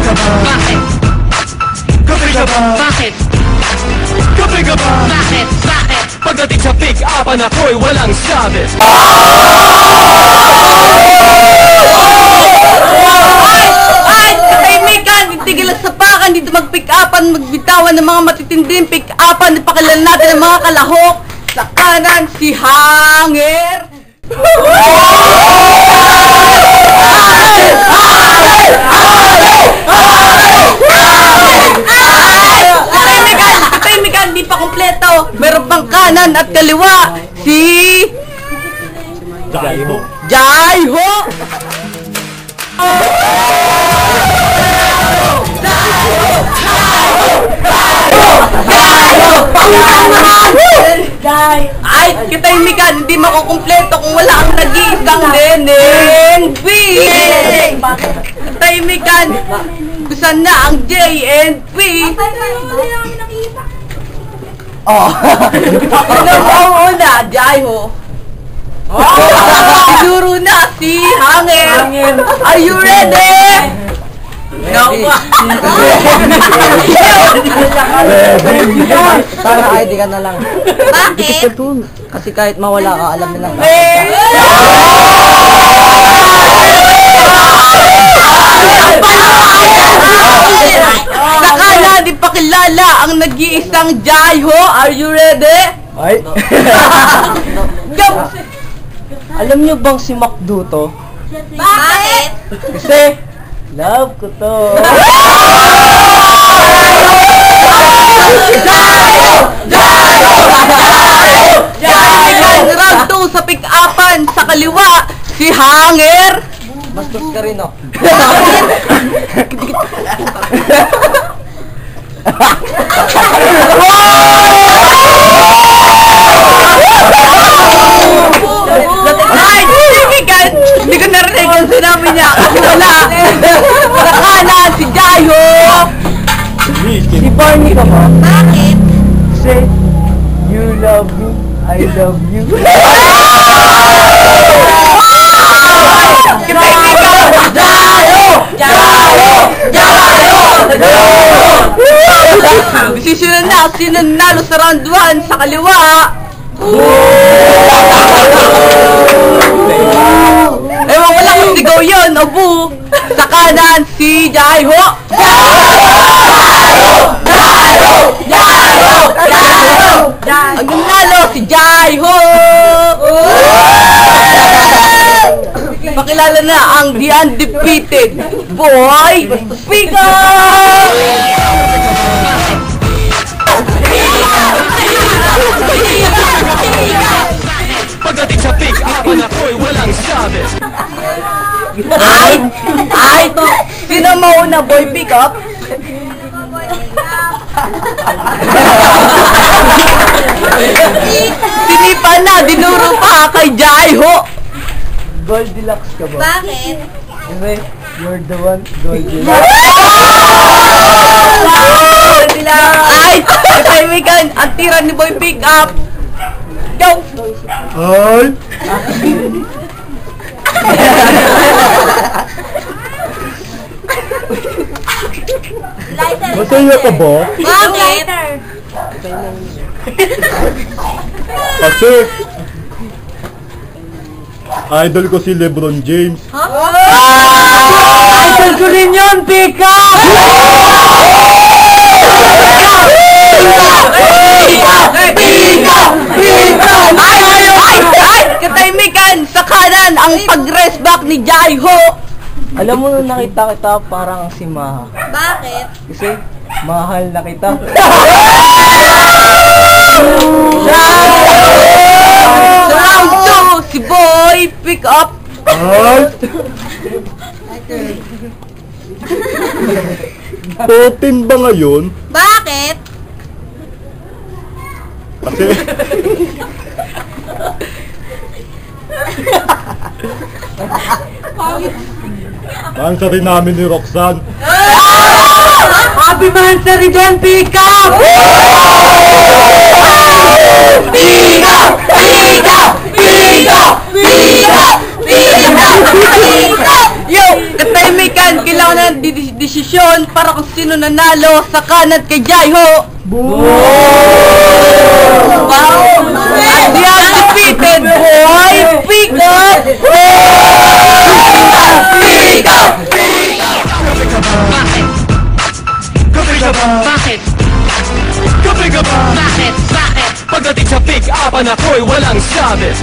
ka ba? Bakit? Gabi ka ba? Bakit? Gabi ka ba? Bakit? Bakit? Pagdating sa pick-upan ako'y walang sabit. Ay! Katahimikan! Itigil ang sapakan! Dito mag-pick-upan, magbitawan ng mga matitinding pick-upan. Ipakilan natin ang mga kalahok. Sa kanan, si Hanger. Katahimikan! Di pa kompleto. Meron pang kanan at kaliwa. Si Jaiho. Jaiho! Ay, katahimikan, hindi makukumpleto kung wala ang nag-iisang Neneng B! Katahimikan, kusan na ang J and P? Oh! Ano ang una? Jaiho! Siguro na si Hangin! Are you ready? No! Para ID ka na lang. Bakit? Kasi kahit mawala ka, alam nila. Sa kanan, ipakilala ang nag-iisang Jaiho. Are you ready? Ay! Go! Alam niyo bang si Macdo to? Bakit? Kasi, love ko to. Round 2 sa pick-upan. Sa kaliwa, si Hanger. Bastos ka rin, oh. Ay, kaibigan! Hindi ko narinig ang sinabi niya kasi wala. Sa kanan, si Jaiho. Si Barney ka ba? Bakit? Say, you love me, I love you. Decision na, sino nanalo sa round 1 sa kaliwa? Ewan ko lang kung sigaw yun, obu. Sa kanan, si Jaiho. Ang nanalo, si Jaiho. Pakilala na ang the undefeated boy Pika! Pagdating sa pick-upan ako'y walang sabit. Ay! Sino mauna, boy pick up? Sinipa na, dinuro pa kay Jaiho. Goldilocks ka ba? Bakit? Kasi, you're the one, Goldilocks. Ay! Katahimikan, ang tira ni boy pick up. Go! Ay! Masaya ka ba? Bakit? Kasi idol ko si LeBron James. Idol ko rin yun, Pika! Ay! Katahimikan, sa kanan, ang pag-rest back ni Jaiho. Alam mo nung nakita kita, parang si Maha. Bakit? Kasi, mahal na kita. Sa round 2, si boy pick up. Totin ba ngayon? Bakit? Kasi Mansari namin ni Roxanne. Happy Mansari din, Pika! Pika! Pika! Pika! Pika! Pika! Pika! Yo! Katahimikan! Kailangan na ng desisyon para kung sino nanalo sa kanan kay Jaiho! Wow! And the undefeated boy! Pick up! Pick up! Bakit? Gabi ka ba? Bakit? Gabi ka ba? Bakit? Bakit? Pagdating sa pick-upan ako'y walang sabi.